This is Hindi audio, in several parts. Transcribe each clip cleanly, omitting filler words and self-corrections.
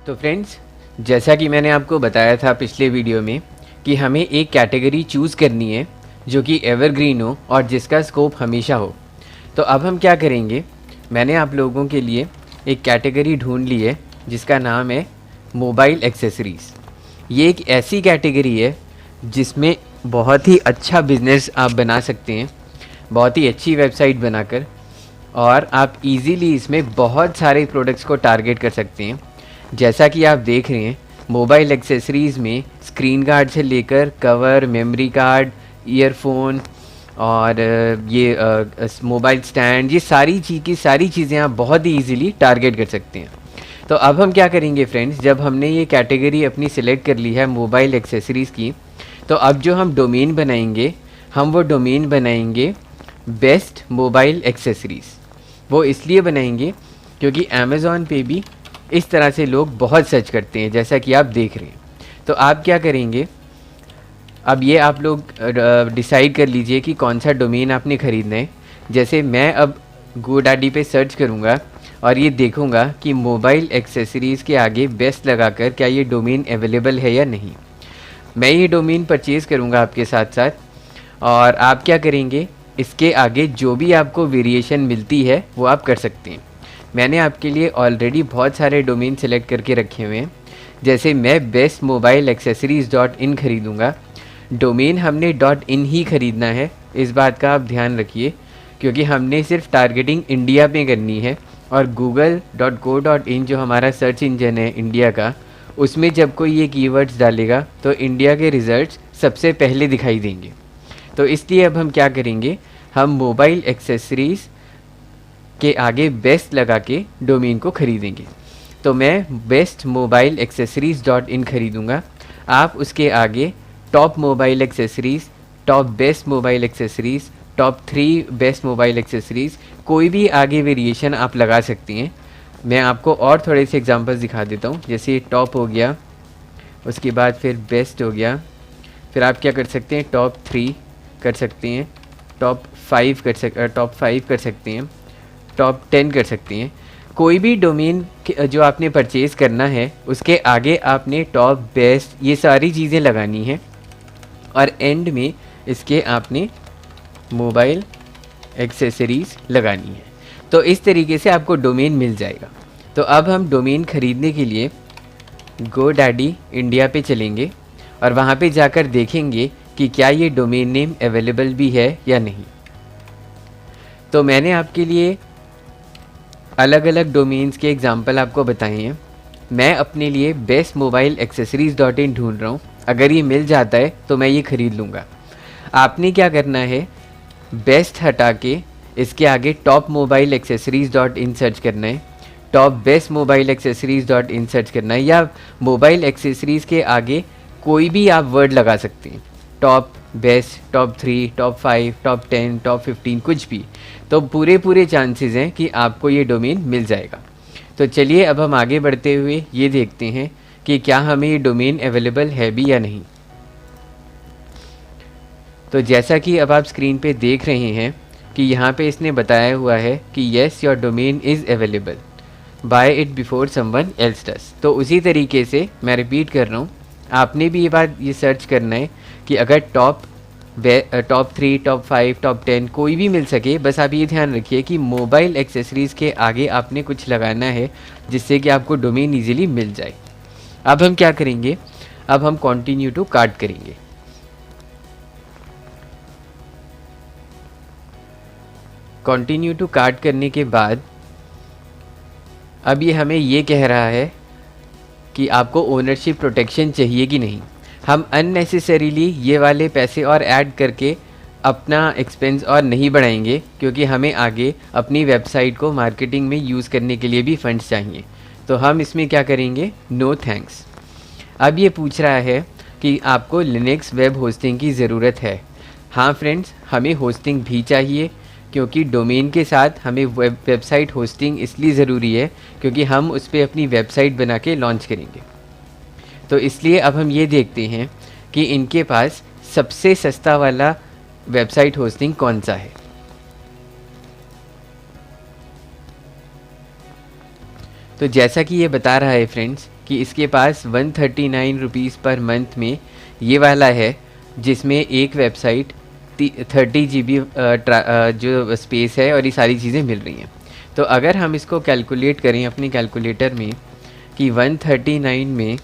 तो फ्रेंड्स, जैसा कि मैंने आपको बताया था पिछले वीडियो में कि हमें एक कैटेगरी चूज़ करनी है जो कि एवरग्रीन हो और जिसका स्कोप हमेशा हो। तो अब हम क्या करेंगे, मैंने आप लोगों के लिए एक कैटेगरी ढूंढ ली है जिसका नाम है मोबाइल एक्सेसरीज़। ये एक ऐसी कैटेगरी है जिसमें बहुत ही अच्छा बिज़नेस आप बना सकते हैं, बहुत ही अच्छी वेबसाइट बनाकर, और आप इजीली इसमें बहुत सारे प्रोडक्ट्स को टारगेट कर सकते हैं। जैसा कि आप देख रहे हैं, मोबाइल एक्सेसरीज़ में स्क्रीन गार्ड से लेकर कवर, मेमोरी कार्ड, ईयरफोन और ये मोबाइल स्टैंड, ये सारी चीज़ें आप बहुत ही इजीली टारगेट कर सकते हैं। तो अब हम क्या करेंगे फ्रेंड्स, जब हमने ये कैटेगरी अपनी सिलेक्ट कर ली है मोबाइल एक्सेसरीज़ की, तो अब जो हम डोमेन बनाएंगे, हम वो डोमेन बनाएंगे बेस्ट मोबाइल एक्सेसरीज़। वो इसलिए बनाएंगे क्योंकि अमेज़ॉन पे भी इस तरह से लोग बहुत सर्च करते हैं, जैसा कि आप देख रहे हैं। तो आप क्या करेंगे, अब ये आप लोग डिसाइड कर लीजिए कि कौन सा डोमेन आपने ख़रीदना है। जैसे मैं अब गोडैडी पे सर्च करूँगा और ये देखूँगा कि मोबाइल एक्सेसरीज़ के आगे बेस्ट लगाकर क्या ये डोमेन अवेलेबल है या नहीं। मैं ये डोमेन परचेज़ करूँगा आपके साथ साथ, और आप क्या करेंगे, इसके आगे जो भी आपको वेरिएशन मिलती है वो आप कर सकते हैं। मैंने आपके लिए ऑलरेडी बहुत सारे डोमेन सेलेक्ट करके रखे हुए हैं। जैसे मैं बेस्ट मोबाइल एक्सेसरीज़ .in ख़रीदूँगा। डोमेन हमने .in ही ख़रीदना है, इस बात का आप ध्यान रखिए, क्योंकि हमने सिर्फ टारगेटिंग इंडिया पे करनी है। और google.co.in जो हमारा सर्च इंजन है इंडिया का, उसमें जब कोई ये कीवर्ड्स डालेगा तो इंडिया के रिज़ल्ट्स सबसे पहले दिखाई देंगे। तो इसलिए अब हम क्या करेंगे, हम मोबाइल एक्सेसरीज़ के आगे बेस्ट लगा के डोमेन को ख़रीदेंगे। तो मैं बेस्ट मोबाइल एक्सेसरीज़ .in ख़रीदूँगा। आप उसके आगे top mobile accessories, top best mobile accessories, top 3 best mobile accessories, कोई भी आगे वेरिएशन आप लगा सकती हैं। मैं आपको और थोड़े से एग्जांपल्स दिखा देता हूँ। जैसे टॉप हो गया, उसके बाद फिर बेस्ट हो गया, फिर आप क्या कर सकते हैं, टॉप 3 कर सकते हैं, टॉप 5 कर सकते हैं, टॉप 10 कर सकते हैं। कोई भी डोमेन जो आपने परचेज़ करना है उसके आगे आपने टॉप, बेस्ट, ये सारी चीज़ें लगानी है, और एंड में इसके आपने मोबाइल एक्सेसरीज़ लगानी है। तो इस तरीके से आपको डोमेन मिल जाएगा। तो अब हम डोमेन ख़रीदने के लिए गोडैडी इंडिया पे चलेंगे और वहाँ पे जाकर देखेंगे कि क्या ये डोमेन नेम अवेलेबल भी है या नहीं। तो मैंने आपके लिए अलग अलग डोमेन्स के एग्जांपल आपको बताए हैं। मैं अपने लिए बेस्ट मोबाइल एक्सेसरीज़ .in ढूंढ रहा हूँ। अगर ये मिल जाता है तो मैं ये ख़रीद लूँगा। आपने क्या करना है, बेस्ट हटा के इसके आगे top mobile accessories .in search करना है, top best mobile accessories .in search करना है, या मोबाइल एक्सेसरीज़ के आगे कोई भी आप वर्ड लगा सकते हैं, top best, top 3, top 5, top 10, top 15, कुछ भी। तो पूरे चांसेस हैं कि आपको ये डोमेन मिल जाएगा। तो चलिए अब हम आगे बढ़ते हुए ये देखते हैं कि क्या हमें ये डोमेन अवेलेबल है भी या नहीं। तो जैसा कि अब आप स्क्रीन पे देख रहे हैं कि यहाँ पे इसने बताया हुआ है कि yes your domain is available, buy it before someone else does. तो उसी तरीके से मैं रिपीट कर रहा हूँ, आपने भी ये सर्च करना है कि अगर टॉप 3, टॉप 5, टॉप 10 कोई भी मिल सके, बस आप ये ध्यान रखिए कि मोबाइल एक्सेसरीज़ के आगे आपने कुछ लगाना है जिससे कि आपको डोमेन ईजिली मिल जाए। अब हम क्या करेंगे, अब हम कंटिन्यू टू कार्ट करेंगे। कंटिन्यू टू कार्ट करने के बाद अब ये हमें ये कह रहा है कि आपको ओनरशिप प्रोटेक्शन चाहिए कि नहीं। हम अननेसेसरीली ये वाले पैसे और ऐड करके अपना एक्सपेंस और नहीं बढ़ाएंगे, क्योंकि हमें आगे अपनी वेबसाइट को मार्केटिंग में यूज़ करने के लिए भी फंड्स चाहिए। तो हम इसमें क्या करेंगे, नो थैंक्स। अब ये पूछ रहा है कि आपको लिनक्स वेब होस्टिंग की ज़रूरत है। हाँ फ्रेंड्स, हमें होस्टिंग भी चाहिए, क्योंकि डोमेन के साथ हमें वेबसाइट होस्टिंग इसलिए ज़रूरी है क्योंकि हम उस पर अपनी वेबसाइट बना के लॉन्च करेंगे। तो इसलिए अब हम ये देखते हैं कि इनके पास सबसे सस्ता वाला वेबसाइट होस्टिंग कौन सा है। तो जैसा कि ये बता रहा है फ्रेंड्स कि इसके पास 139 रुपीज़ पर मंथ में ये वाला है, जिसमें एक वेबसाइट 30 GB जो स्पेस है और ये सारी चीज़ें मिल रही हैं। तो अगर हम इसको कैलकुलेट करें अपनी कैलकुलेटर में कि 139 में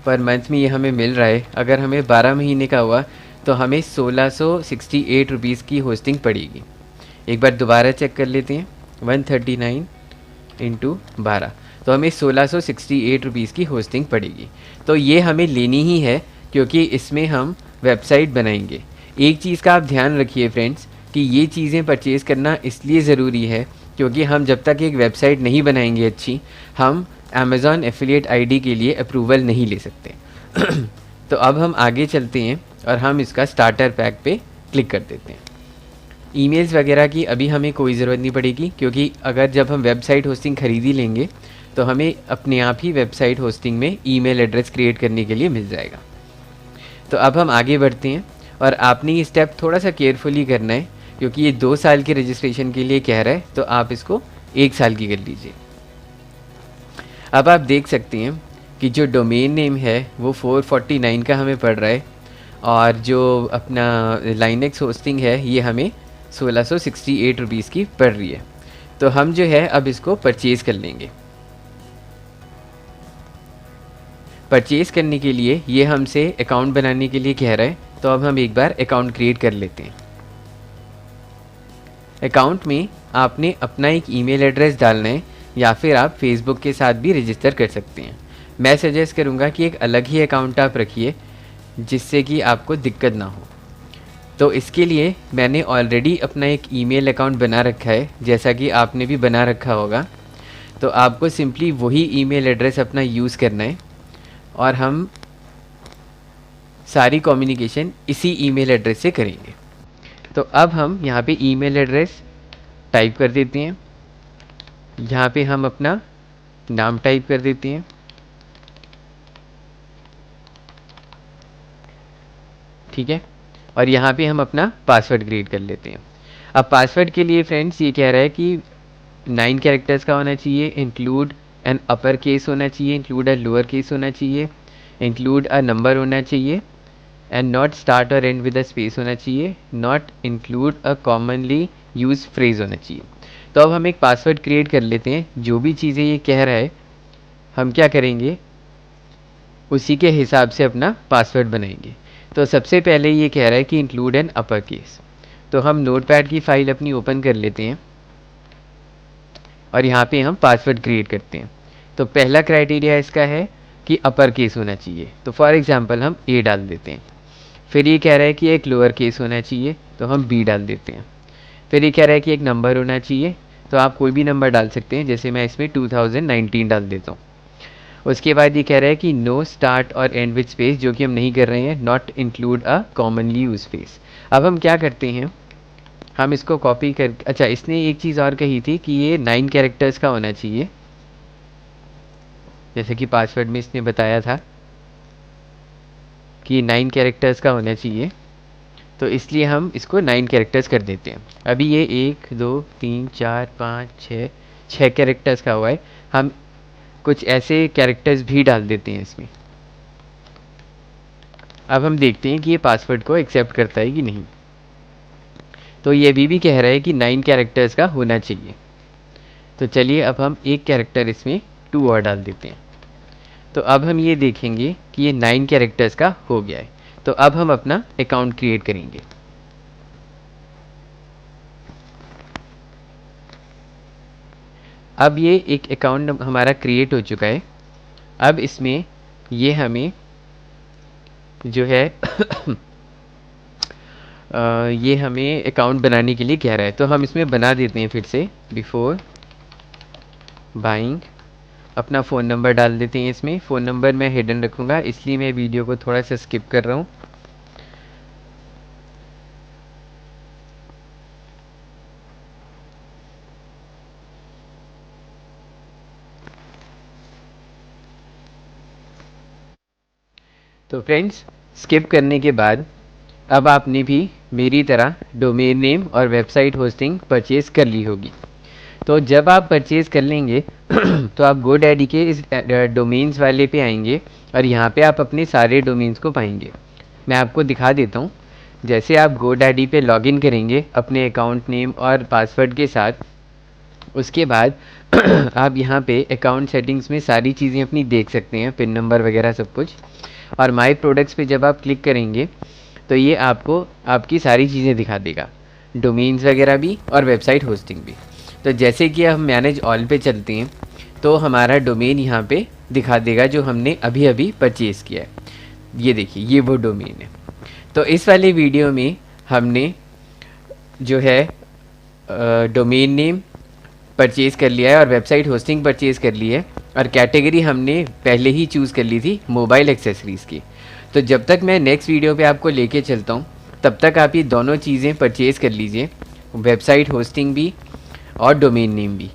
पर मंथ में ये हमें मिल रहा है, अगर हमें 12 महीने का हुआ तो हमें 1668 रुपीज़ की होस्टिंग पड़ेगी। एक बार दोबारा चेक कर लेते हैं, 139 इंटू 12 तो हमें 1668 रुपीज़ की होस्टिंग पड़ेगी। तो ये हमें लेनी ही है क्योंकि इसमें हम वेबसाइट बनाएंगे। एक चीज़ का आप ध्यान रखिए फ्रेंड्स कि ये चीज़ें परचेज़ करना इसलिए ज़रूरी है क्योंकि हम जब तक एक वेबसाइट नहीं बनाएंगे अच्छी, हम अमेज़ॉन एफिलिएट आईडी के लिए अप्रूवल नहीं ले सकते। तो अब हम आगे चलते हैं और हम इसका स्टार्टर पैक पे क्लिक कर देते हैं। ईमेल्स वगैरह की अभी हमें कोई ज़रूरत नहीं पड़ेगी क्योंकि अगर जब हम वेबसाइट होस्टिंग ख़रीद ही लेंगे तो हमें अपने आप ही वेबसाइट होस्टिंग में ईमेल एड्रेस क्रिएट करने के लिए मिल जाएगा। तो अब हम आगे बढ़ते हैं और आपने ये स्टेप थोड़ा सा केयरफुली करना है क्योंकि ये 2 साल के रजिस्ट्रेशन के लिए कह रहा है, तो आप इसको 1 साल की कर लीजिए। अब आप देख सकते हैं कि जो डोमेन नेम है वो 449 का हमें पड़ रहा है और जो अपना लाइनेक्स होस्टिंग है ये हमें 1668 रुपीज़ की पड़ रही है। तो हम जो है अब इसको परचेज़ कर लेंगे। परचेज़ करने के लिए ये हमसे अकाउंट बनाने के लिए कह रहा है, तो अब हम एक बार अकाउंट क्रिएट कर लेते हैं। अकाउंट में आपने अपना एक ईमेल एड्रेस डालना है या फिर आप फेसबुक के साथ भी रजिस्टर कर सकते हैं। मैं सजेस्ट करूँगा कि एक अलग ही अकाउंट आप रखिए जिससे कि आपको दिक्कत ना हो। तो इसके लिए मैंने ऑलरेडी अपना एक ईमेल अकाउंट बना रखा है, जैसा कि आपने भी बना रखा होगा। तो आपको सिंपली वही ईमेल एड्रेस अपना यूज़ करना है और हम सारी कम्युनिकेशन इसी ईमेल एड्रेस से करेंगे। तो अब हम यहाँ पे ईमेल एड्रेस टाइप कर देते हैं, यहाँ पे हम अपना नाम टाइप कर देते हैं, ठीक है, और यहाँ पे हम अपना पासवर्ड क्रिएट कर लेते हैं। अब पासवर्ड के लिए फ्रेंड्स ये कह रहा है कि 9 कैरेक्टर्स का होना चाहिए, इंक्लूड एन अपर केस होना चाहिए, इंक्लूड अ लोअर केस होना चाहिए, इंक्लूड अ नंबर होना चाहिए एंड नॉट स्टार्ट और एंड विद अ स्पेस होना चाहिए, not include a commonly use phrase होना चाहिए। तो अब हम एक पासवर्ड क्रिएट कर लेते हैं। जो भी चीज़ें ये कह रहा है हम क्या करेंगे उसी के हिसाब से अपना पासवर्ड बनाएंगे। तो सबसे पहले ये कह रहा है कि इंक्लूड एन अपर केस, तो हम नोटपैड की फ़ाइल अपनी ओपन कर लेते हैं और यहाँ पे हम पासवर्ड क्रिएट करते हैं। तो पहला क्राइटेरिया इसका है कि अपर केस होना चाहिए, तो फॉर एग्जांपल हम ए डाल देते हैं। फिर ये कह रहा है कि एक लोअर केस होना चाहिए, तो हम बी डाल देते हैं। फिर ये कह रहा है कि एक नंबर होना चाहिए, तो आप कोई भी नंबर डाल सकते हैं, जैसे मैं इसमें 2019 डाल देता हूँ। उसके बाद ये कह रहा है कि नो स्टार्ट और एंड विद स्पेस, जो कि हम नहीं कर रहे हैं, not include a commonly use space. अब हम क्या करते हैं, हम इसको कॉपी कर, अच्छा इसने एक चीज़ और कही थी कि ये 9 कैरेक्टर्स का होना चाहिए, जैसे कि पासवर्ड में इसने बताया था कि 9 कैरेक्टर्स का होना चाहिए, तो इसलिए हम इसको 9 कैरेक्टर्स कर देते हैं। अभी ये 1 2 3 4 5 6 कैरेक्टर्स का हुआ है, हम कुछ ऐसे कैरेक्टर्स भी डाल देते हैं इसमें। अब हम देखते हैं कि ये पासवर्ड को एक्सेप्ट करता है कि नहीं। तो ये अभी भी कह रहा है कि 9 कैरेक्टर्स का होना चाहिए। तो चलिए अब हम एक कैरेक्टर इसमें 2 और डाल देते हैं। तो अब हम ये देखेंगे कि ये 9 कैरेक्टर्स का हो गया है। तो अब हम अपना अकाउंट क्रिएट करेंगे। अब ये एक अकाउंट हमारा क्रिएट हो चुका है। अब इसमें ये हमें जो है ये हमें अकाउंट बनाने के लिए कह रहा है, तो हम इसमें बना देते हैं। फिर से बिफोर बाइंग अपना फ़ोन नंबर डाल देते हैं। इसमें फ़ोन नंबर मैं हिडन रखूँगा, इसलिए मैं वीडियो को थोड़ा सा स्किप कर रहा हूँ। तो फ्रेंड्स स्किप करने के बाद अब आपने भी मेरी तरह डोमेन नेम और वेबसाइट होस्टिंग परचेज़ कर ली होगी। तो जब आप परचेज़ कर लेंगे तो आप GoDaddy के इस डोमेन्स वाले पे आएंगे और यहाँ पे आप अपने सारे डोमेन्स को पाएंगे। मैं आपको दिखा देता हूँ। जैसे आप GoDaddy पे लॉगिन करेंगे अपने अकाउंट नेम और पासवर्ड के साथ, उसके बाद आप यहाँ पे अकाउंट सेटिंग्स में सारी चीज़ें अपनी देख सकते हैं, पिन नंबर वगैरह सब कुछ। और माई प्रोडक्ट्स पे जब आप क्लिक करेंगे तो ये आपको आपकी सारी चीज़ें दिखा देगा, डोमेन्स वगैरह भी और वेबसाइट होस्टिंग भी। तो जैसे कि हम मैनेज ऑल पे चलते हैं तो हमारा डोमेन यहाँ पे दिखा देगा जो हमने अभी अभी परचेज़ किया है। ये देखिए, ये वो डोमेन है। तो इस वाले वीडियो में हमने जो है डोमेन नेम परचेज़ कर लिया है और वेबसाइट होस्टिंग परचेज़ कर ली है, और कैटेगरी हमने पहले ही चूज़ कर ली थी मोबाइल एक्सेसरीज़ की। तो जब तक मैं नेक्स्ट वीडियो पे आपको लेके चलता हूँ तब तक आप ये दोनों चीज़ें परचेज़ कर लीजिए, वेबसाइट होस्टिंग भी और डोमेन नेम भी।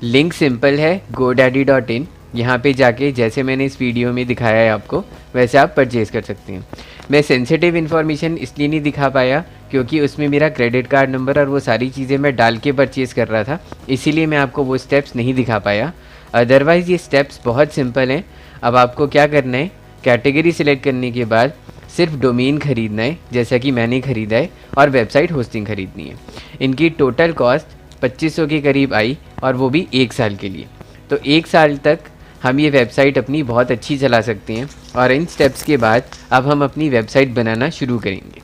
लिंक सिंपल है, godaddy.in। यहाँ पे जाके जैसे मैंने इस वीडियो में दिखाया है आपको वैसे आप परचेज़ कर सकते हैं। मैं सेंसिटिव इन्फॉर्मेशन इसलिए नहीं दिखा पाया क्योंकि उसमें मेरा क्रेडिट कार्ड नंबर और वो सारी चीज़ें मैं डाल के परचेज़ कर रहा था, इसीलिए मैं आपको वो स्टेप्स नहीं दिखा पाया। अदरवाइज़ ये स्टेप्स बहुत सिंपल हैं। अब आपको क्या करना है, कैटेगरी सिलेक्ट करने के बाद सिर्फ डोमेन ख़रीदना है जैसा कि मैंने ख़रीदा है, और वेबसाइट होस्टिंग ख़रीदनी है। इनकी टोटल कॉस्ट 2500 के करीब आई, और वो भी 1 साल के लिए। तो 1 साल तक हम ये वेबसाइट अपनी बहुत अच्छी चला सकते हैं, और इन स्टेप्स के बाद अब हम अपनी वेबसाइट बनाना शुरू करेंगे।